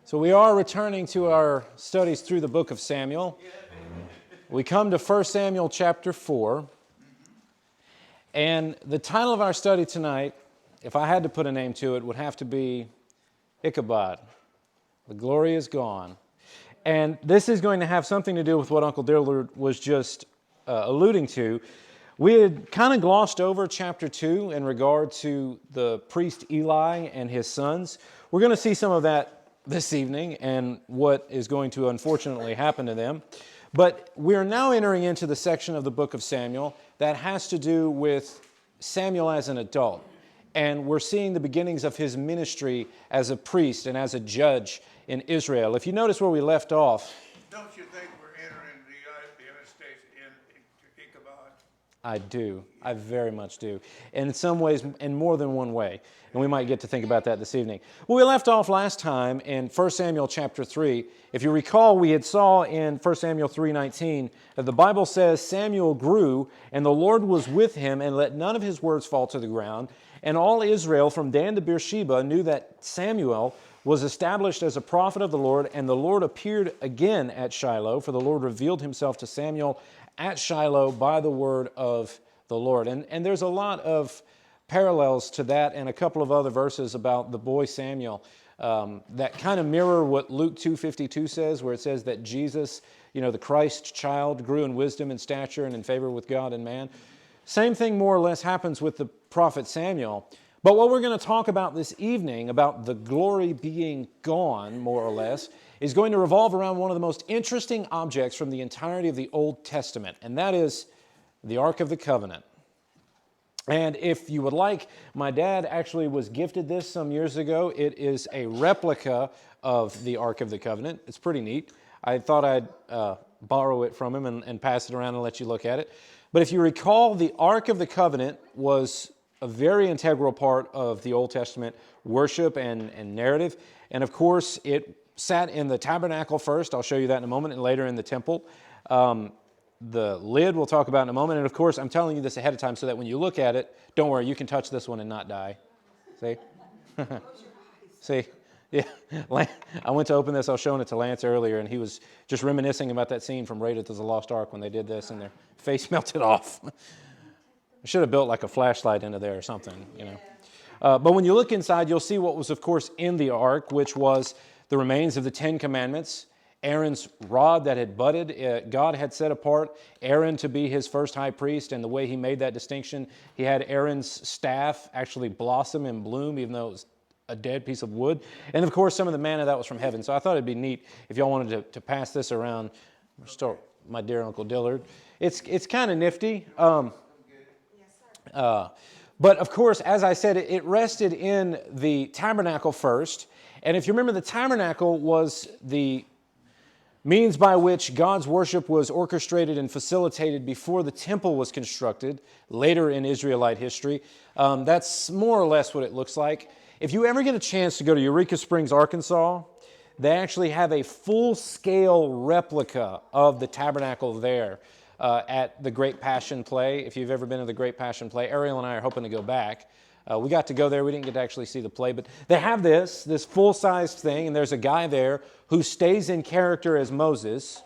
So we are returning to our studies through the book of Samuel. We come to 1 Samuel chapter 4. And the title of our study tonight, if I had to put a name to it, would have to be Ichabod. The glory is gone. And this is going to have something to do with what Uncle Dillard was just alluding to. We had kind of glossed over chapter 2 in regard to the priest Eli and his sons. We're going to see some of that this evening and what is going to unfortunately happen to them. But we're now entering into the section of the book of Samuel that has to do with Samuel as an adult. And we're seeing the beginnings of his ministry as a priest and as a judge in Israel. If you notice where we left off. Don't you think we're entering the United States in Ichabod? I do. I very much do. And in some ways, in more than one way. And we might get to think about that this evening. Well, we left off last time in 1 Samuel chapter 3. If you recall, we had saw in 1 Samuel 3:19 that the Bible says, Samuel grew, and the Lord was with him, and let none of his words fall to the ground. And all Israel from Dan to Beersheba knew that Samuel was established as a prophet of the Lord, and the Lord appeared again at Shiloh, for the Lord revealed himself to Samuel at Shiloh by the word of the Lord. And there's a lot of parallels to that and a couple of other verses about the boy Samuel that kind of mirror what Luke 2:52 says, where it says that Jesus, the Christ child, grew in wisdom and stature and in favor with God and man. Same thing more or less happens with the prophet Samuel. But what we're going to talk about this evening, about the glory being gone, more or less, is going to revolve around one of the most interesting objects from the entirety of the Old Testament, and that is the Ark of the Covenant. And if you would like, my dad actually was gifted this some years ago. It is a replica of the Ark of the Covenant. It's pretty neat. I thought I'd borrow it from him and pass it around and let you look at it. But if you recall, the Ark of the Covenant was a very integral part of the Old Testament worship and narrative. And of course, it sat in the tabernacle first. I'll show you that in a moment, and later in the temple. The lid we'll talk about in a moment. And of course, I'm telling you this ahead of time so that when you look at it, don't worry, you can touch this one and not die. See? See? Yeah. I went to open this. I was showing it to Lance earlier, and he was just reminiscing about that scene from Raiders of the Lost Ark when they did this, and their face melted off. I should have built like a flashlight into there or something, But when you look inside, you'll see what was, of course, in the ark, which was the remains of the Ten Commandments, Aaron's rod that had budded. God had set apart Aaron to be his first high priest, and the way he made that distinction, he had Aaron's staff actually blossom and bloom, even though it was a dead piece of wood. And of course, some of the manna that was from heaven. So I thought it'd be neat if y'all wanted to pass this around. Start my dear Uncle Dillard. It's kind of nifty. But of course, as I said, it rested in the tabernacle first. And if you remember, the tabernacle was the means by which God's worship was orchestrated and facilitated before the temple was constructed, later in Israelite history. That's more or less what it looks like. If you ever get a chance to go to Eureka Springs, Arkansas, they actually have a full-scale replica of the tabernacle there at the Great Passion Play. If you've ever been to the Great Passion Play, Ariel and I are hoping to go back. We got to go there. We didn't get to actually see the play, but they have this full-sized thing, and there's a guy there who stays in character as Moses,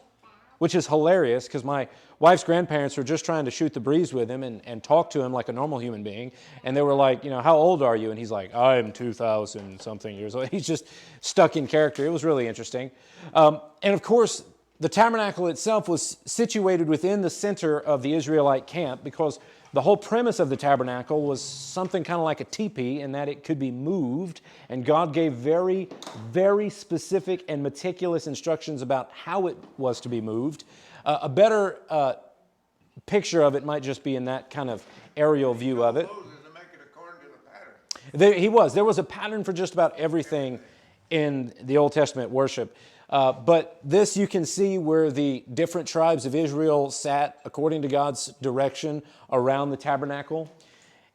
which is hilarious because my wife's grandparents were just trying to shoot the breeze with him and talk to him like a normal human being, and they were like, how old are you? And he's like, I'm 2,000-something years old. He's just stuck in character. It was really interesting. And of course, the tabernacle itself was situated within the center of the Israelite camp because the whole premise of the tabernacle was something kind of like a teepee in that it could be moved, and God gave very, very specific and meticulous instructions about how it was to be moved. A better picture of it might just be in that kind of aerial view of it. There was a pattern for just about everything in the Old Testament worship. But this you can see where the different tribes of Israel sat according to God's direction around the tabernacle.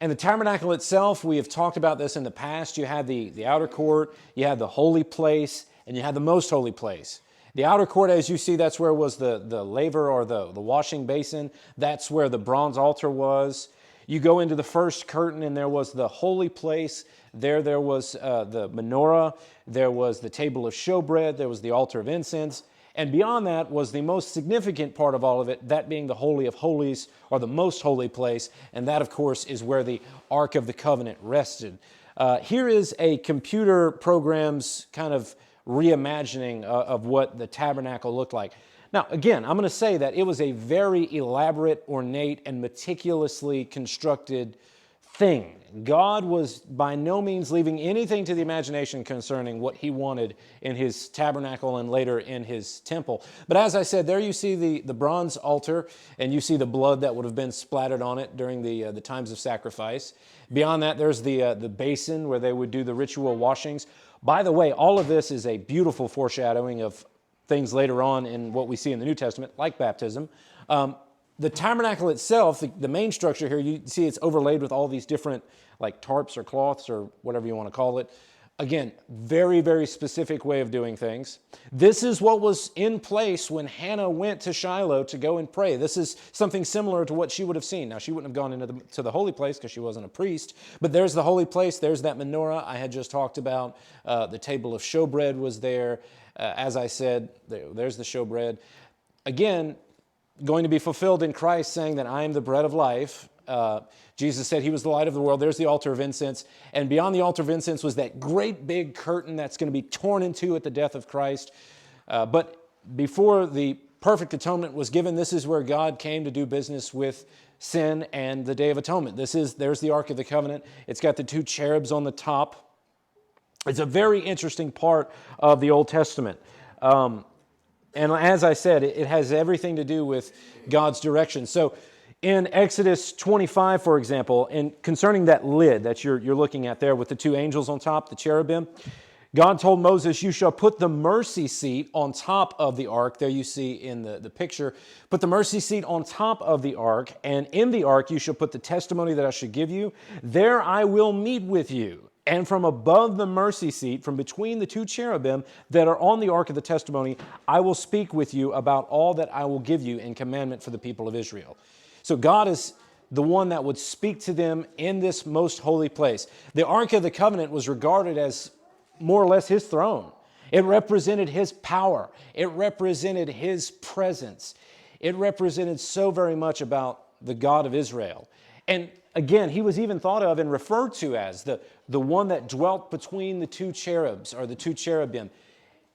And the tabernacle itself, we have talked about this in the past. You had the outer court, you had the holy place, and you had the most holy place. The outer court, as you see, that's where was the laver or the washing basin. That's where the bronze altar was. You go into the first curtain, and there was the holy place. There was the menorah. There was the table of showbread. There was the altar of incense. And beyond that was the most significant part of all of it, that being the Holy of Holies, or the most holy place. And that, of course, is where the Ark of the Covenant rested. Here is a computer program's kind of reimagining of what the tabernacle looked like. Now, again, I'm going to say that it was a very elaborate, ornate, and meticulously constructed thing. God was by no means leaving anything to the imagination concerning what he wanted in his tabernacle and later in his temple. But as I said, there you see the bronze altar, and you see the blood that would have been splattered on it during the times of sacrifice. Beyond that, there's the basin where they would do the ritual washings. By the way, all of this is a beautiful foreshadowing of things later on in what we see in the New Testament, like baptism. The tabernacle itself, the main structure here, you see it's overlaid with all these different like tarps or cloths or whatever you want to call it. Again, very, very specific way of doing things. This is what was in place when Hannah went to Shiloh to go and pray. This is something similar to what she would have seen. Now, she wouldn't have gone into the holy place because she wasn't a priest, but there's the holy place. There's that menorah I had just talked about. The table of showbread was there. As I said, there's the showbread. Again, going to be fulfilled in Christ, saying that I am the bread of life. Jesus said he was the light of the world. There's the altar of incense. And beyond the altar of incense was that great big curtain that's going to be torn in two at the death of Christ. But before the perfect atonement was given, this is where God came to do business with sin and the Day of Atonement. There's the Ark of the Covenant. It's got the two cherubs on the top. It's a very interesting part of the Old Testament. And as I said, it has everything to do with God's direction. So in Exodus 25, for example, and concerning that lid that you're looking at there with the two angels on top, the cherubim, God told Moses, you shall put the mercy seat on top of the ark. There you see in the picture. Put the mercy seat on top of the ark, and in the ark you shall put the testimony that I should give you. There I will meet with you. And from above the mercy seat, from between the two cherubim that are on the ark of the testimony, I will speak with you about all that I will give you in commandment for the people of Israel. So God is the one that would speak to them in this most holy place. The Ark of the Covenant was regarded as more or less his throne. It represented his power. It represented his presence. It represented so very much about the God of Israel. And again, he was even thought of and referred to as the one that dwelt between the two cherubs, or the two cherubim.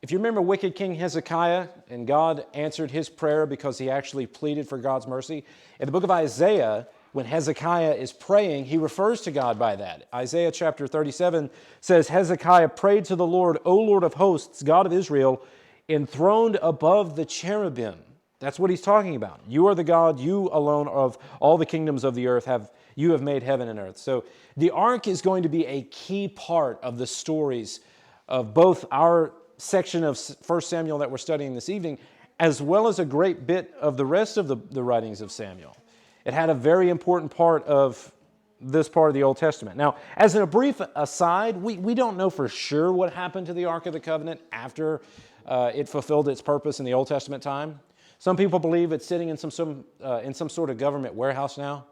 If you remember wicked King Hezekiah, and God answered his prayer because he actually pleaded for God's mercy, in the book of Isaiah, when Hezekiah is praying, he refers to God by that. Isaiah chapter 37 says, Hezekiah prayed to the Lord, O Lord of hosts, God of Israel, enthroned above the cherubim. That's what he's talking about. You are the God, you alone of all the kingdoms of the earth you have made heaven and earth. So the ark is going to be a key part of the stories of both our section of 1 Samuel that we're studying this evening, as well as a great bit of the rest of the writings of Samuel. It had a very important part of this part of the Old Testament. Now, as a brief aside, we don't know for sure what happened to the Ark of the Covenant after it fulfilled its purpose in the Old Testament time. Some people believe it's sitting in some sort of government warehouse now.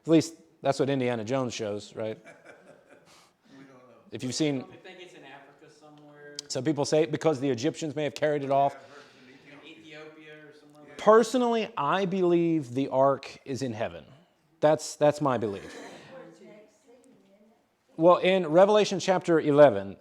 At least that's what Indiana Jones shows, right? We don't know. If you've seen, I think it's in Africa somewhere. some people say because the Egyptians may have carried it off. In Ethiopia or somewhere like that. Personally, I believe the ark is in heaven. That's my belief. Well, in Revelation chapter 11,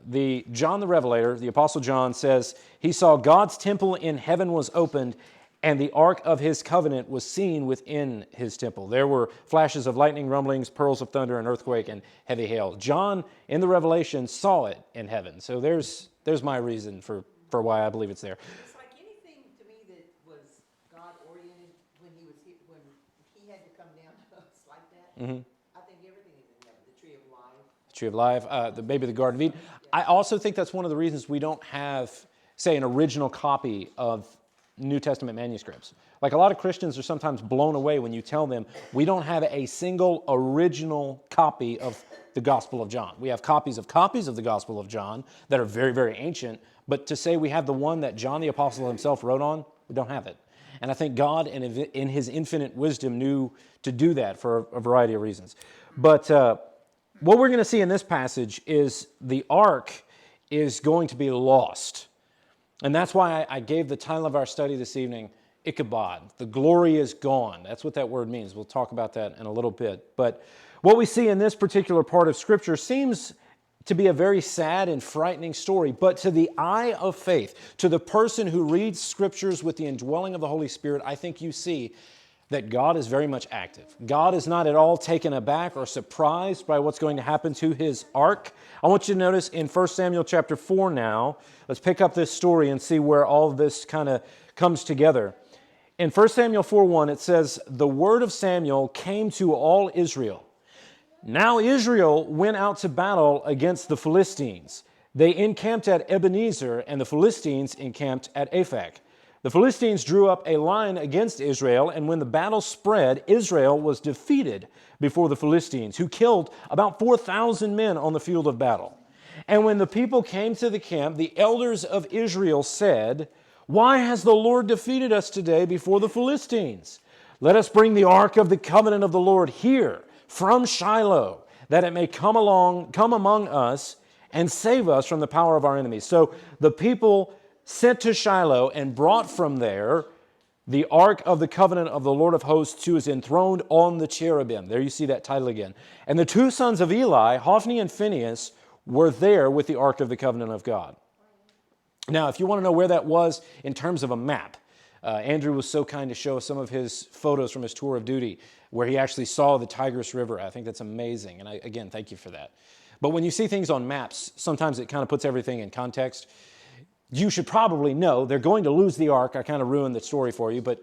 John the Revelator, the Apostle John, says he saw God's temple in heaven was opened, and the ark of his covenant was seen within his temple. There were flashes of lightning, rumblings, pearls of thunder, an earthquake, and heavy hail. John, in the Revelation, saw it in heaven. So there's my reason for why I believe it's there. It's like anything to me that was God-oriented when he had to come down to us like that. Mm-hmm. I think everything is in heaven. The tree of life. Tree of Life, maybe the Garden of Eden. I also think that's one of the reasons we don't have, say, an original copy of New Testament manuscripts. Like a lot of Christians are sometimes blown away when you tell them we don't have a single original copy of the Gospel of John. We have copies of the Gospel of John that are very, very ancient, but to say we have the one that John the Apostle himself wrote on, we don't have it. And I think God, in his infinite wisdom, knew to do that for a variety of reasons. But what we're going to see in this passage is the ark is going to be lost. And that's why I gave the title of our study this evening, Ichabod. The glory is gone. That's what that word means. We'll talk about that in a little bit. But what we see in this particular part of Scripture seems to be a very sad and frightening story. But to the eye of faith, to the person who reads Scriptures with the indwelling of the Holy Spirit, I think you see that God is very much active. God is not at all taken aback or surprised by what's going to happen to his ark. I want you to notice in 1 Samuel chapter 4 now, let's pick up this story and see where all of this kind of comes together. In 1 Samuel 4:1, it says, "The word of Samuel came to all Israel. Now Israel went out to battle against the Philistines. They encamped at Ebenezer, and the Philistines encamped at Aphek. The Philistines drew up a line against Israel, and when the battle spread, Israel was defeated before the Philistines, who killed about 4,000 men on the field of battle. And when the people came to the camp, the elders of Israel said, 'Why has the Lord defeated us today before the Philistines? Let us bring the ark of the covenant of the Lord here from Shiloh, that it may come among us and save us from the power of our enemies.' So the people sent to Shiloh and brought from there the ark of the covenant of the Lord of hosts, who is enthroned on the cherubim." There you see that title again. "And the two sons of Eli, Hophni and Phinehas, were there with the ark of the covenant of God." Now, if you want to know where that was in terms of a map, Andrew was so kind to show us some of his photos from his tour of duty where he actually saw the Tigris River. I think that's amazing. And again, thank you for that. But when you see things on maps, sometimes it kind of puts everything in context. You should probably know they're going to lose the ark. I kind of ruined the story for you, but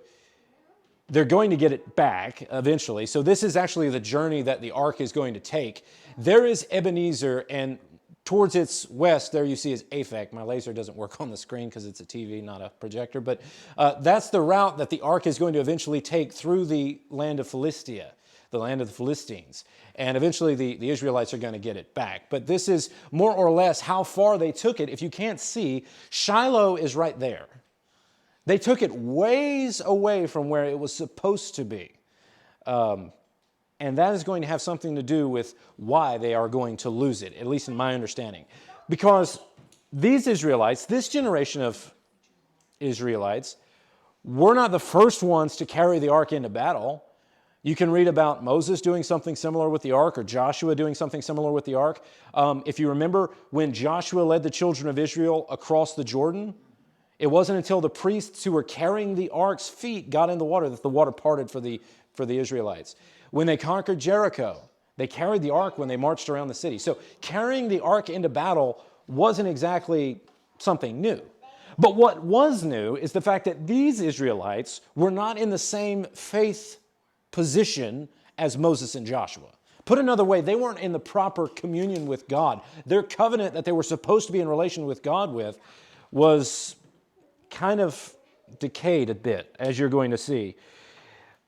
they're going to get it back eventually. So this is actually the journey that the ark is going to take. There is Ebenezer, and towards its west, there you see is Aphek. My laser doesn't work on the screen because it's a TV, not a projector. But that's the route that the ark is going to eventually take through the land of Philistia, the land of the Philistines. And eventually the Israelites are going to get it back. But this is more or less how far they took it. If you can't see, Shiloh is right there. They took it ways away from where it was supposed to be. And that is going to have something to do with why they are going to lose it, at least in my understanding. Because these Israelites, this generation of Israelites, were not the first ones to carry the ark into battle. You can read about Moses doing something similar with the ark, or Joshua doing something similar with the ark. If you remember, when Joshua led the children of Israel across the Jordan, it wasn't until the priests who were carrying the ark's feet got in the water that the water parted for the Israelites. When they conquered Jericho, they carried the ark when they marched around the city. So carrying the ark into battle wasn't exactly something new. But what was new is the fact that these Israelites were not in the same faith position as Moses and Joshua. Put another way, they weren't in the proper communion with God. Their covenant that they were supposed to be in relation with God with was kind of decayed a bit, as you're going to see.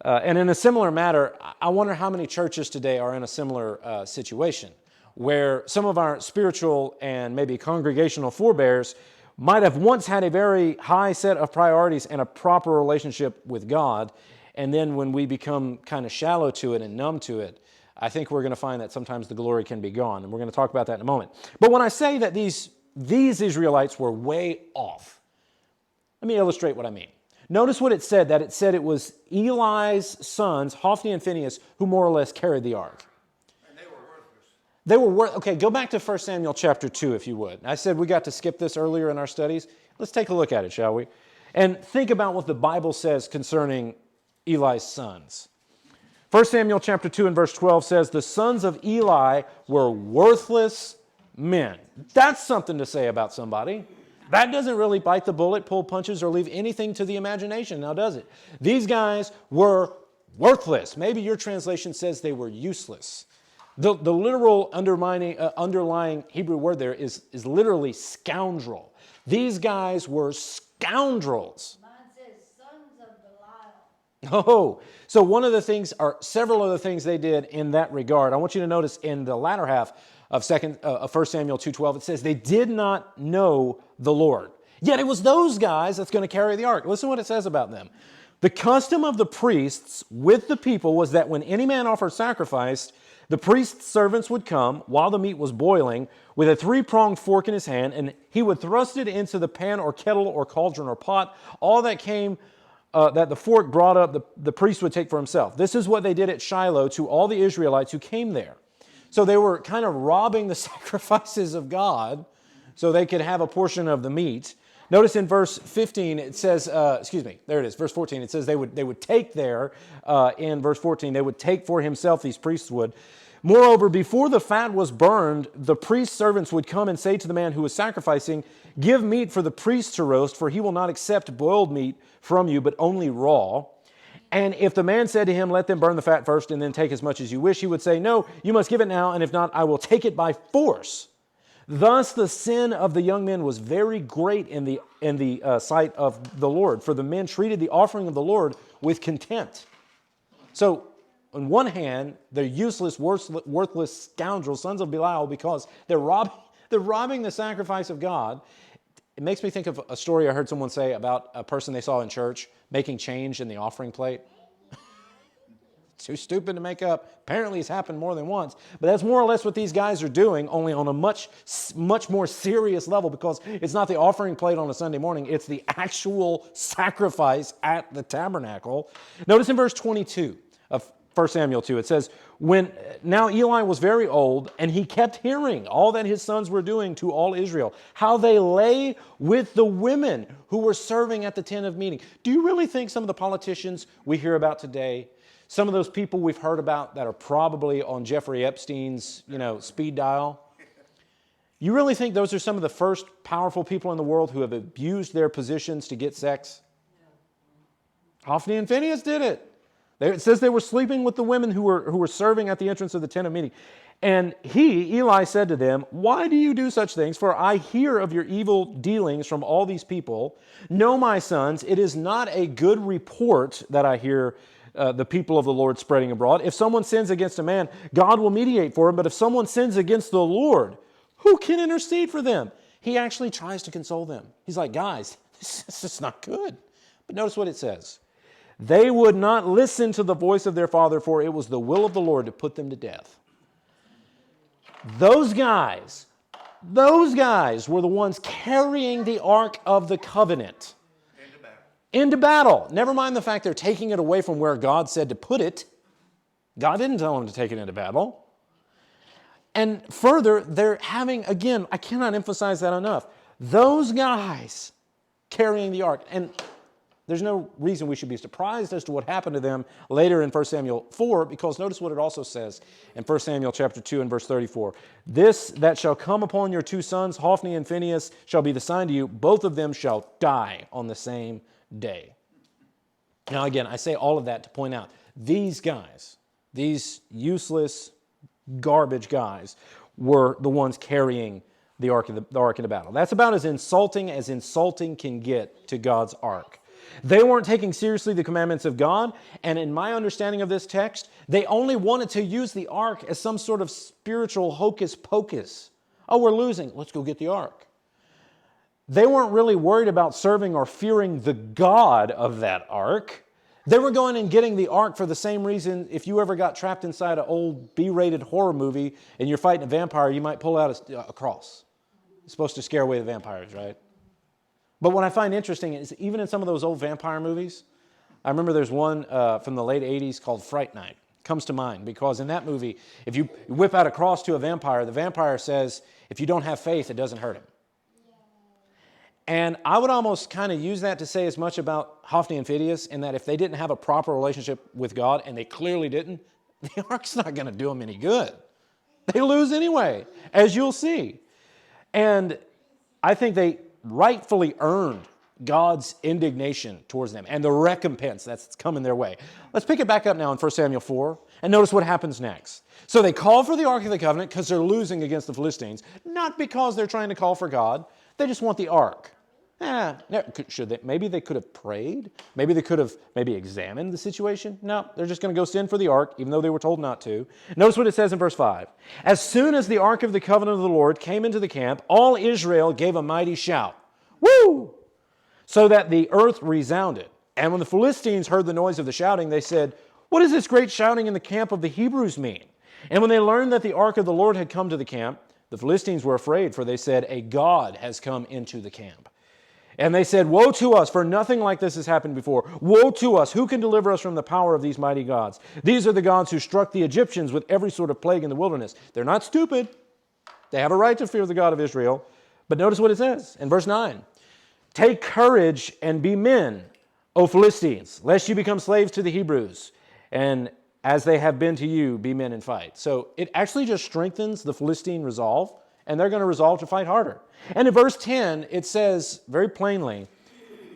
And in a similar matter, I wonder how many churches today are in a similar situation, where some of our spiritual and maybe congregational forebears might have once had a very high set of priorities and a proper relationship with God, and then when we become kind of shallow to it and numb to it, I think we're going to find that sometimes the glory can be gone, and we're going to talk about that in a moment. But when I say that these Israelites were way off, let me illustrate what I mean. Notice what it said, that it said it was Eli's sons, Hophni and Phinehas, who more or less carried the ark. And they were worthless. Okay, go back to 1 Samuel chapter 2, if you would. I said we got to skip this earlier in our studies. Let's take a look at it, shall we? And think about what the Bible says concerning Eli's sons. 1 Samuel chapter 2 and verse 12 says, "The sons of Eli were worthless men." That's something to say about somebody. That doesn't really bite the bullet, pull punches, or leave anything to the imagination, now does it? These guys were worthless. Maybe your translation says they were useless. The literal underlying Hebrew word there is literally scoundrel. These guys were scoundrels. Mine says sons of Belial. Oh, so one of the things, or several of the things they did in that regard, I want you to notice in the latter half of 1 Samuel 2:12, it says they did not know the Lord. Yet it was those guys that's going to carry the ark. Listen to what it says about them. The custom of the priests with the people was that when any man offered sacrifice, the priest's servants would come while the meat was boiling with a three-pronged fork in his hand, and he would thrust it into the pan or kettle or cauldron or pot. All that came that the fork brought up, the priest would take for himself. This is what they did at Shiloh to all the Israelites who came there. So they were kind of robbing the sacrifices of God so they could have a portion of the meat. Notice in verse 15, it says, verse 14, it says they would take there, in verse 14, they would take for himself, these priests would. Moreover, before the fat was burned, the priest's servants would come and say to the man who was sacrificing, give meat for the priest to roast, for he will not accept boiled meat from you, but only raw. And if the man said to him, let them burn the fat first and then take as much as you wish, he would say, no, you must give it now, and if not, I will take it by force. Thus the sin of the young men was very great in the sight of the Lord, for the men treated the offering of the Lord with contempt. So, on one hand, they're useless, worthless scoundrels, sons of Belial, because they're robbing the sacrifice of God. It makes me think of a story I heard someone say about a person they saw in church making change in the offering plate. Too stupid to make up. Apparently it's happened more than once. But that's more or less what these guys are doing, only on a much more serious level, because it's not the offering plate on a Sunday morning. It's the actual sacrifice at the tabernacle. Notice in verse 22 of 1 Samuel 2, it says, now Eli was very old, and he kept hearing all that his sons were doing to all Israel, how they lay with the women who were serving at the tent of meeting. Do you really think some of the politicians we hear about today, some of those people we've heard about that are probably on Jeffrey Epstein's, speed dial, you really think those are some of the first powerful people in the world who have abused their positions to get sex? Hophni and Phinehas did it. It says they were sleeping with the women who were serving at the entrance of the tent of meeting. And Eli said to them, why do you do such things? For I hear of your evil dealings from all these people. No, my sons, it is not a good report that I hear the people of the Lord spreading abroad. If someone sins against a man, God will mediate for him. But if someone sins against the Lord, who can intercede for them? He actually tries to console them. He's like, guys, this is not good. But notice what it says. They would not listen to the voice of their father, for it was the will of the Lord to put them to death. Those guys were the ones carrying the Ark of the Covenant into battle. Never mind the fact they're taking it away from where God said to put it. God didn't tell them to take it into battle. And further, they're having, again, I cannot emphasize that enough, those guys carrying the ark. And there's no reason we should be surprised as to what happened to them later in 1 Samuel 4, because notice what it also says in 1 Samuel chapter 2 and verse 34. This that shall come upon your two sons, Hophni and Phinehas, shall be the sign to you. Both of them shall die on the same day. Now again, I say all of that to point out, these guys, these useless garbage guys, were the ones carrying the ark in the battle. That's about as insulting can get to God's ark. They weren't taking seriously the commandments of God, and in my understanding of this text, they only wanted to use the ark as some sort of spiritual hocus pocus. Oh, we're losing. Let's go get the ark. They weren't really worried about serving or fearing the God of that ark. They were going and getting the ark for the same reason if you ever got trapped inside an old B-rated horror movie and you're fighting a vampire, you might pull out a cross. It's supposed to scare away the vampires, right? But what I find interesting is even in some of those old vampire movies, I remember there's one from the late 80s called Fright Night. Comes to mind because in that movie, if you whip out a cross to a vampire, the vampire says, if you don't have faith, it doesn't hurt him. And I would almost kind of use that to say as much about Hophni and Phinehas in that if they didn't have a proper relationship with God, and they clearly didn't, the ark's not going to do them any good. They lose anyway, as you'll see. And I think they rightfully earned God's indignation towards them and the recompense that's coming their way. Let's pick it back up now in 1 Samuel 4 and notice what happens next. So they call for the Ark of the Covenant because they're losing against the Philistines, not because they're trying to call for God. They just want the Ark. Maybe they could have prayed. Maybe they could have examined the situation. No, they're just going to go send for the ark, even though they were told not to. Notice what it says in verse 5. As soon as the ark of the covenant of the Lord came into the camp, all Israel gave a mighty shout. Woo! So that the earth resounded. And when the Philistines heard the noise of the shouting, they said, "What does this great shouting in the camp of the Hebrews mean?" And when they learned that the ark of the Lord had come to the camp, the Philistines were afraid, for they said, "A god has come into the camp." And they said, "Woe to us, for nothing like this has happened before. Woe to us, who can deliver us from the power of these mighty gods? These are the gods who struck the Egyptians with every sort of plague in the wilderness." They're not stupid. They have a right to fear the God of Israel. But notice what it says in verse 9. "Take courage and be men, O Philistines, lest you become slaves to the Hebrews. And as they have been to you, be men and fight." So it actually just strengthens the Philistine resolve, and they're going to resolve to fight harder. And in verse 10, it says very plainly,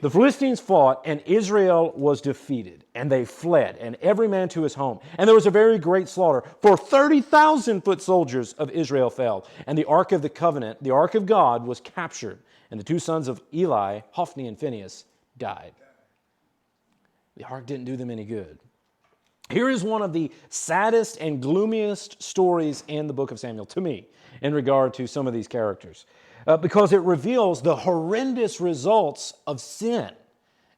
"The Philistines fought, and Israel was defeated, and they fled, and every man to his home. And there was a very great slaughter, for 30,000 foot soldiers of Israel fell. And the ark of the covenant, the ark of God, was captured, and the two sons of Eli, Hophni and Phinehas, died." The ark didn't do them any good. Here is one of the saddest and gloomiest stories in the book of Samuel, to me, in regard to some of these characters, because it reveals the horrendous results of sin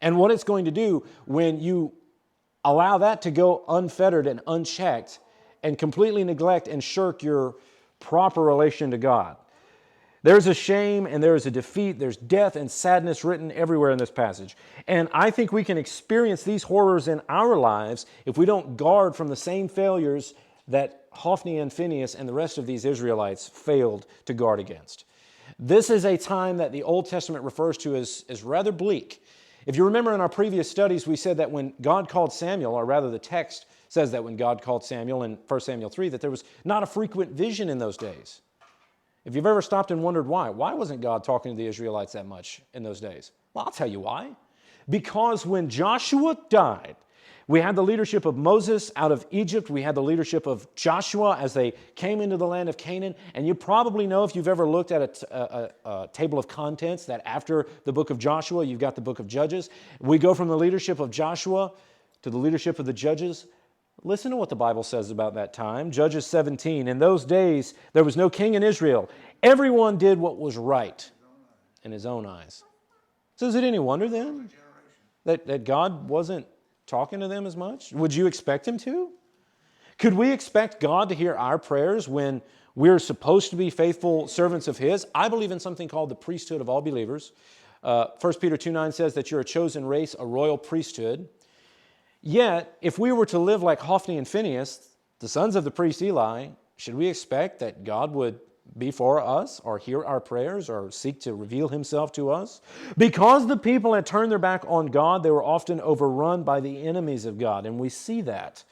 and what it's going to do when you allow that to go unfettered and unchecked and completely neglect and shirk your proper relation to God. There's a shame and there is a defeat. There's death and sadness written everywhere in this passage. And I think we can experience these horrors in our lives if we don't guard from the same failures that Hophni and Phinehas and the rest of these Israelites failed to guard against. This is a time that the Old Testament refers to as rather bleak. If you remember in our previous studies, we said that when God called Samuel, or rather the text says that when God called Samuel in 1 Samuel 3, that there was not a frequent vision in those days. If you've ever stopped and wondered why wasn't God talking to the Israelites that much in those days? Well, I'll tell you why. Because when Joshua died, we had the leadership of Moses out of Egypt. We had the leadership of Joshua as they came into the land of Canaan. And you probably know, if you've ever looked at a table of contents, that after the book of Joshua, you've got the book of Judges. We go from the leadership of Joshua to the leadership of the Judges. Listen to what the Bible says about that time. Judges 17, "In those days there was no king in Israel. Everyone did what was right in his own eyes." So is it any wonder then that God wasn't talking to them as much? Would you expect him to? Could we expect God to hear our prayers when we're supposed to be faithful servants of his? I believe in something called the priesthood of all believers. 1 Peter 2:9 says that you're a chosen race, a royal priesthood. Yet, if we were to live like Hophni and Phinehas, the sons of the priest Eli, should we expect that God would be for us or hear our prayers or seek to reveal himself to us? Because the people had turned their back on God, they were often overrun by the enemies of God, and we see that.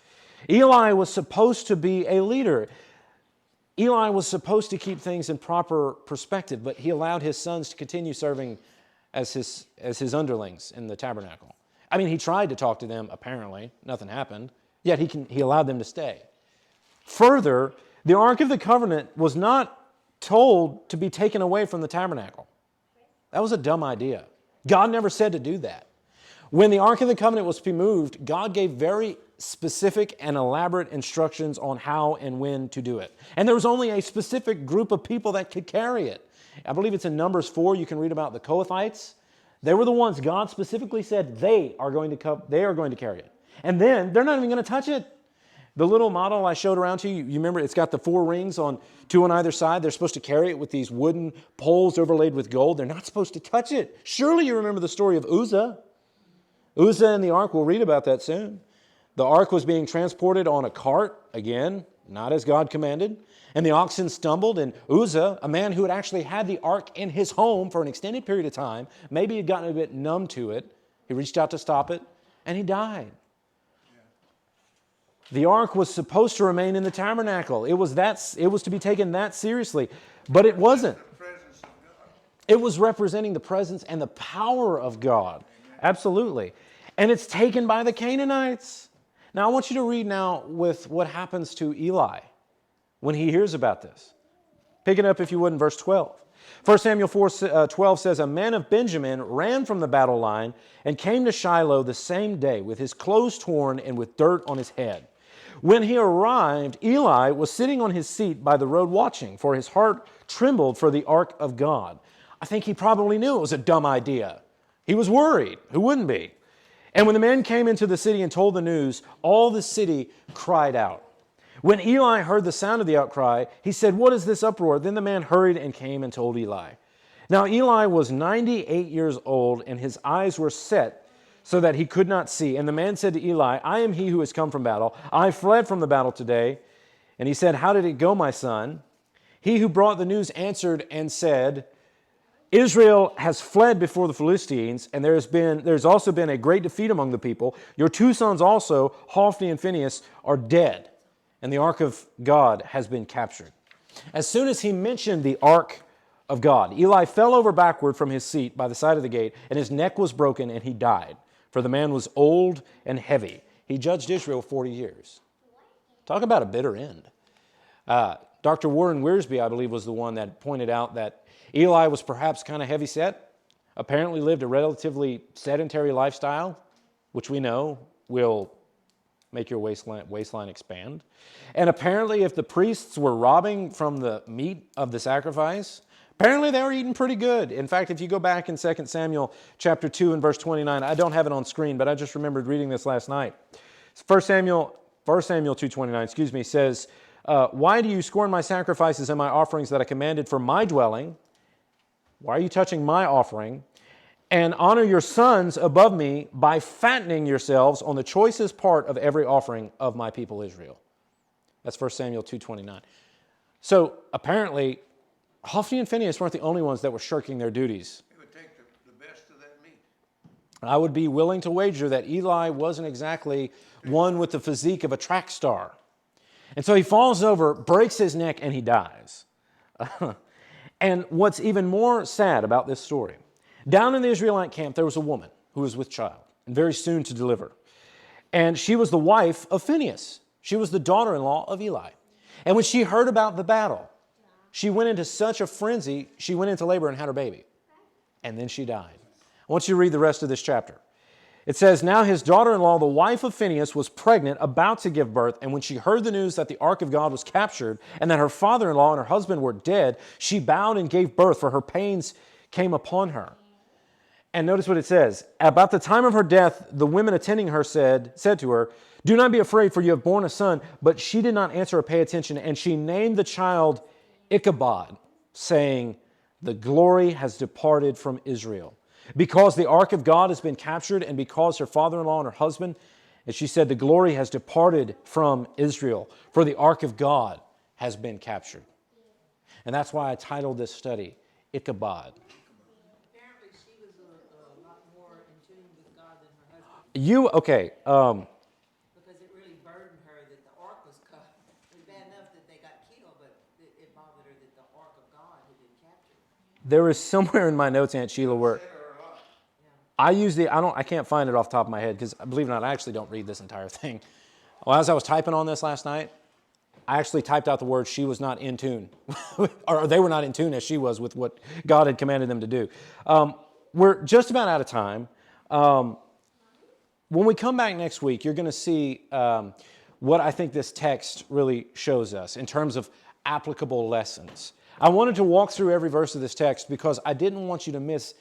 Eli was supposed to be a leader. Eli was supposed to keep things in proper perspective, but he allowed his sons to continue serving as his underlings in the tabernacle. I mean, he tried to talk to them, apparently. Nothing happened. Yet he allowed them to stay. Further, the Ark of the Covenant was not told to be taken away from the tabernacle. That was a dumb idea. God never said to do that. When the Ark of the Covenant was to be moved, God gave very specific and elaborate instructions on how and when to do it. And there was only a specific group of people that could carry it. I believe it's in Numbers 4. You can read about the Kohathites. They were the ones God specifically said they are going to carry it. And then they're not even going to touch it. The little model I showed around to you, you remember it's got the 4 rings on 2 on either side. They're supposed to carry it with these wooden poles overlaid with gold. They're not supposed to touch it. Surely you remember the story of Uzzah. Uzzah and the ark, we'll read about that soon. The ark was being transported on a cart, again, not as God commanded. And the oxen stumbled, and Uzzah, a man who had actually had the ark in his home for an extended period of time, maybe had gotten a bit numb to it. He reached out to stop it, and he died. The ark was supposed to remain in the tabernacle. It was to be taken that seriously, but it wasn't. It was representing the presence and the power of God. Absolutely. And it's taken by the Canaanites. Now, I want you to read now with what happens to Eli when he hears about this. Pick it up, if you would, in verse 12. 1 Samuel 4:12 says, "A man of Benjamin ran from the battle line and came to Shiloh the same day with his clothes torn and with dirt on his head. When he arrived, Eli was sitting on his seat by the road watching, for his heart trembled for the ark of God." I think he probably knew it was a dumb idea. He was worried. Who wouldn't be? And when the men came into the city and told the news, all the city cried out. When Eli heard the sound of the outcry, he said, "What is this uproar?" Then the man hurried and came and told Eli. Now Eli was 98 years old, and his eyes were set so that he could not see. And the man said to Eli, "I am he who has come from battle. I fled from the battle today." And he said, "How did it go, my son?" He who brought the news answered and said, "Israel has fled before the Philistines, and there's also been a great defeat among the people. Your two sons also, Hophni and Phinehas, are dead, and the ark of God has been captured." As soon as he mentioned the ark of God, Eli fell over backward from his seat by the side of the gate, and his neck was broken, and he died. For the man was old and heavy. He judged Israel 40 years. Talk about a bitter end. Dr. Warren Wiersbe, I believe, was the one that pointed out that Eli was perhaps kind of heavy set, apparently lived a relatively sedentary lifestyle, which we know will make your waistline expand. And apparently if the priests were robbing from the meat of the sacrifice, apparently they were eating pretty good. In fact, if you go back in 2 Samuel chapter 2 and verse 29, I don't have it on screen, but I just remembered reading this last night. 1 Samuel 2:29, says, "Why do you scorn my sacrifices and my offerings that I commanded for my dwelling? Why are you touching my offering? And honor your sons above me by fattening yourselves on the choicest part of every offering of my people Israel." That's 1 Samuel 2:29. So apparently, Hophni and Phinehas weren't the only ones that were shirking their duties. He would take the best of that meat. I would be willing to wager that Eli wasn't exactly one with the physique of a track star. And so he falls over, breaks his neck, and he dies. And what's even more sad about this story, down in the Israelite camp, there was a woman who was with child and very soon to deliver. And she was the wife of Phinehas. She was the daughter-in-law of Eli. And when she heard about the battle, she went into such a frenzy, she went into labor and had her baby. And then she died. I want you to read the rest of this chapter. It says, "Now his daughter-in-law, the wife of Phinehas, was pregnant, about to give birth, and when she heard the news that the ark of God was captured and that her father-in-law and her husband were dead, she bowed and gave birth, for her pains came upon her." And notice what it says. "About the time of her death, the women attending her said to her, 'Do not be afraid, for you have borne a son.' But she did not answer or pay attention, and she named the child Ichabod, saying, 'The glory has departed from Israel, because the ark of God has been captured, and because her father-in-law and her husband,' and she said, 'The glory has departed from Israel, for the ark of God has been captured.'" And that's why I titled this study, Ichabod. Apparently she was a lot more in tune with God than her husband, Okay, because it really burdened her that the ark was cut. It was bad enough that they got killed, but it bothered her that the ark of God had been captured. there is somewhere in my notes, Aunt Sheila, where I can't find it off the top of my head, because believe it or not, I actually don't read this entire thing. Well, as I was typing on this last night, I actually typed out the word "she was not in tune," or they were not in tune as she was with what God had commanded them to do. We're just about out of time. When we come back next week, you're going to see what I think this text really shows us in terms of applicable lessons. I wanted to walk through every verse of this text because I didn't want you to miss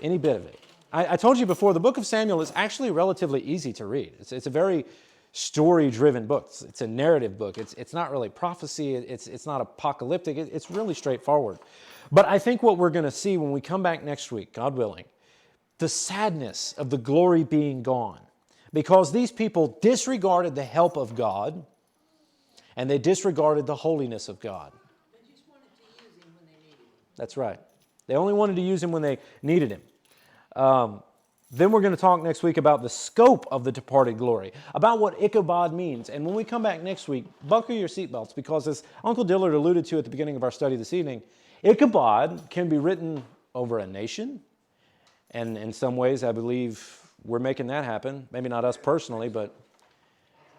any bit of it. I told you before, the book of Samuel is actually relatively easy to read. It's a very story-driven book. It's a narrative book. It's not really prophecy. It's not apocalyptic. It's really straightforward. But I think what we're going to see when we come back next week, God willing, the sadness of the glory being gone, because these people disregarded the help of God and they disregarded the holiness of God. They just wanted to use him when they needed him. That's right. They only wanted to use him when they needed him. Then we're going to talk next week about the scope of the departed glory, about what Ichabod means. And when we come back next week, buckle your seatbelts, because as Uncle Dillard alluded to at the beginning of our study this evening, Ichabod can be written over a nation. And in some ways, I believe we're making that happen. Maybe not us personally, but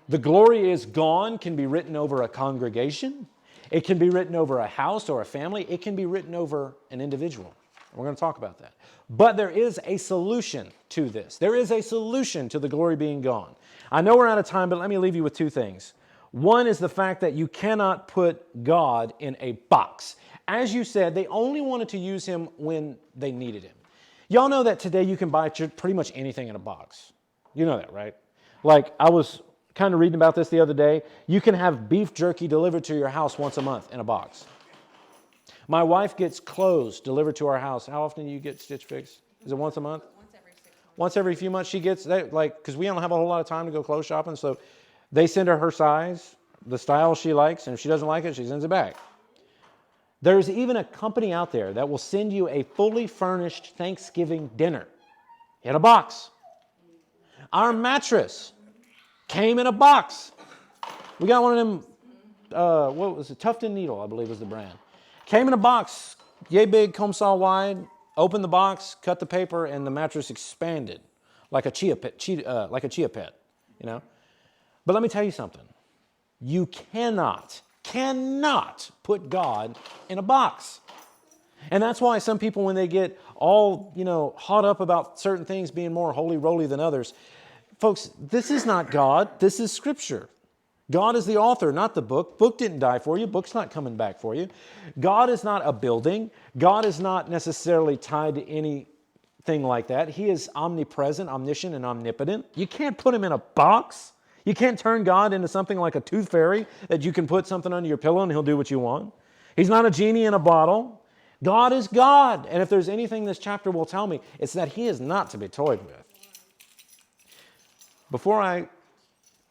the glory is gone can be written over a congregation. It can be written over a house or a family. It can be written over an individual. We're going to talk about that. But there is a solution to this. There is a solution to the glory being gone. I know we're out of time, but let me leave you with two things. One is the fact that you cannot put God in a box. As you said, they only wanted to use him when they needed him. Y'all know that today you can buy pretty much anything in a box. You know that, right? Like, I was kind of reading about this the other day. You can have beef jerky delivered to your house once a month in a box. My wife gets clothes delivered to our house. How often do you get Stitch Fix? Is it once a month? Once every 6 months. Once every few months she gets that, like, because we don't have a whole lot of time to go clothes shopping, so they send her size, the style she likes, and if she doesn't like it, she sends it back. There's even a company out there that will send you a fully furnished Thanksgiving dinner in a box. Our mattress came in a box. We got one of them, what was it? Tufton Needle, I believe was the brand. Came in a box, yay big, comb saw wide. Opened the box, cut the paper, and the mattress expanded like a chia pet, you know. But let me tell you something. You cannot put God in a box. And that's why some people, when they get all, hot up about certain things being more holy-roly than others, folks, this is not God. This is Scripture. God is the author, not the book. Book didn't die for you. Book's not coming back for you. God is not a building. God is not necessarily tied to anything like that. He is omnipresent, omniscient, and omnipotent. You can't put him in a box. You can't turn God into something like a tooth fairy that you can put something under your pillow and he'll do what you want. He's not a genie in a bottle. God is God. And if there's anything this chapter will tell me, it's that he is not to be toyed with. Before I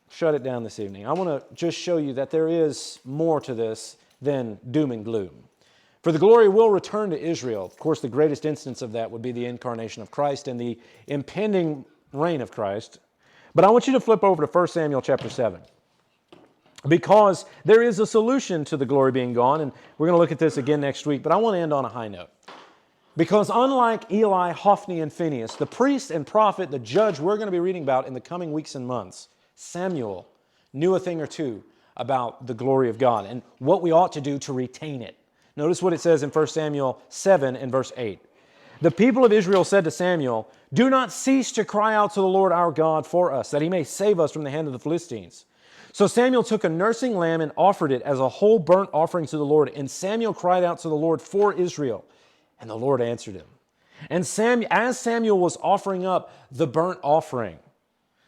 shut it down this evening, I want to just show you that there is more to this than doom and gloom. For the glory will return to Israel. Of course, the greatest instance of that would be the incarnation of Christ and the impending reign of Christ. But I want you to flip over to 1 Samuel chapter 7. Because there is a solution to the glory being gone, and we're going to look at this again next week, but I want to end on a high note. Because unlike Eli, Hophni, and Phinehas, the priest and prophet, the judge we're going to be reading about in the coming weeks and months, Samuel knew a thing or two about the glory of God and what we ought to do to retain it. Notice what it says in 1 Samuel 7 and verse 8. The people of Israel said to Samuel, "Do not cease to cry out to the Lord our God for us, that he may save us from the hand of the Philistines." So Samuel took a nursing lamb and offered it as a whole burnt offering to the Lord. And Samuel cried out to the Lord for Israel, and the Lord answered him. And as Samuel was offering up the burnt offering,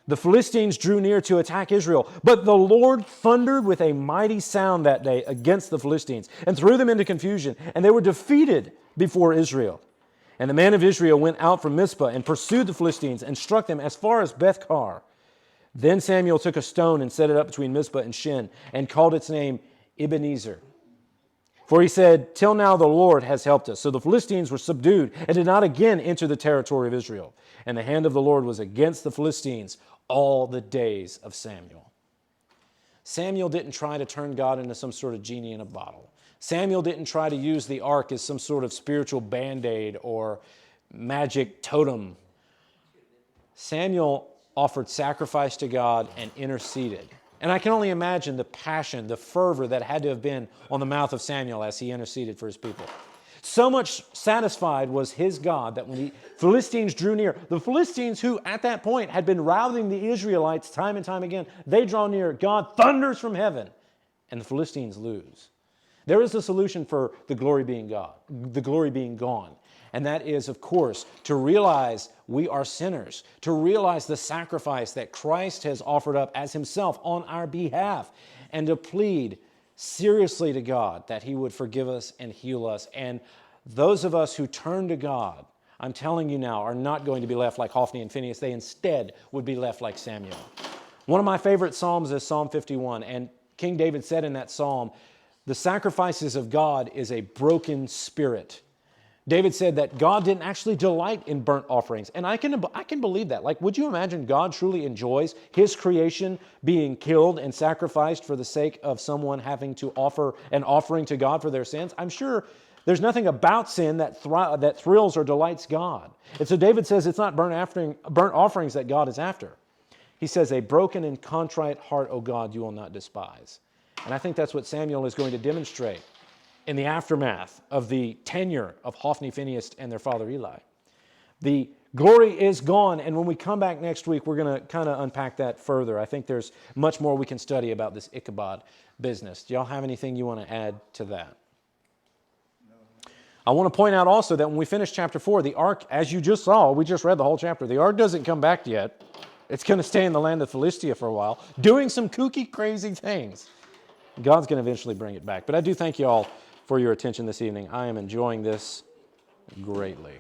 the Philistines drew near to attack Israel. But the Lord thundered with a mighty sound that day against the Philistines and threw them into confusion, and they were defeated before Israel. And the man of Israel went out from Mizpah and pursued the Philistines and struck them as far as Beth-kar. Then Samuel took a stone and set it up between Mizpah and Shin and called its name Ebenezer. For he said, "Till now the Lord has helped us." So the Philistines were subdued and did not again enter the territory of Israel. And the hand of the Lord was against the Philistines all the days of Samuel. Samuel didn't try to turn God into some sort of genie in a bottle. Samuel didn't try to use the ark as some sort of spiritual band-aid or magic totem. Samuel offered sacrifice to God and interceded. And I can only imagine the passion, the fervor that had to have been on the mouth of Samuel as he interceded for his people. So much satisfied was his God that when the Philistines drew near, the Philistines who at that point had been routing the Israelites time and time again, they draw near, God thunders from heaven, and the Philistines lose. There is a solution for the glory being God, the glory being gone. And that is, of course, to realize we are sinners, to realize the sacrifice that Christ has offered up as himself on our behalf, and to plead seriously to God that he would forgive us and heal us. And those of us who turn to God, I'm telling you now, are not going to be left like Hophni and Phinehas. They instead would be left like Samuel. One of my favorite psalms is Psalm 51. And King David said in that psalm, "The sacrifices of God is a broken spirit." David said that God didn't actually delight in burnt offerings. And I can believe that. Like, would you imagine God truly enjoys his creation being killed and sacrificed for the sake of someone having to offer an offering to God for their sins? I'm sure there's nothing about sin that thrills or delights God. And so David says it's not burnt offerings that God is after. He says, "A broken and contrite heart, O God, you will not despise." And I think that's what Samuel is going to demonstrate in the aftermath of the tenure of Hophni, Phinehas, and their father Eli. The glory is gone, and when we come back next week, we're going to kind of unpack that further. I think there's much more we can study about this Ichabod business. Do y'all have anything you want to add to that? I want to point out also that when we finish chapter 4, the ark, as you just saw, we just read the whole chapter, the ark doesn't come back yet. It's going to stay in the land of Philistia for a while, doing some kooky, crazy things. God's going to eventually bring it back. But I do thank you all for your attention this evening. I am enjoying this greatly.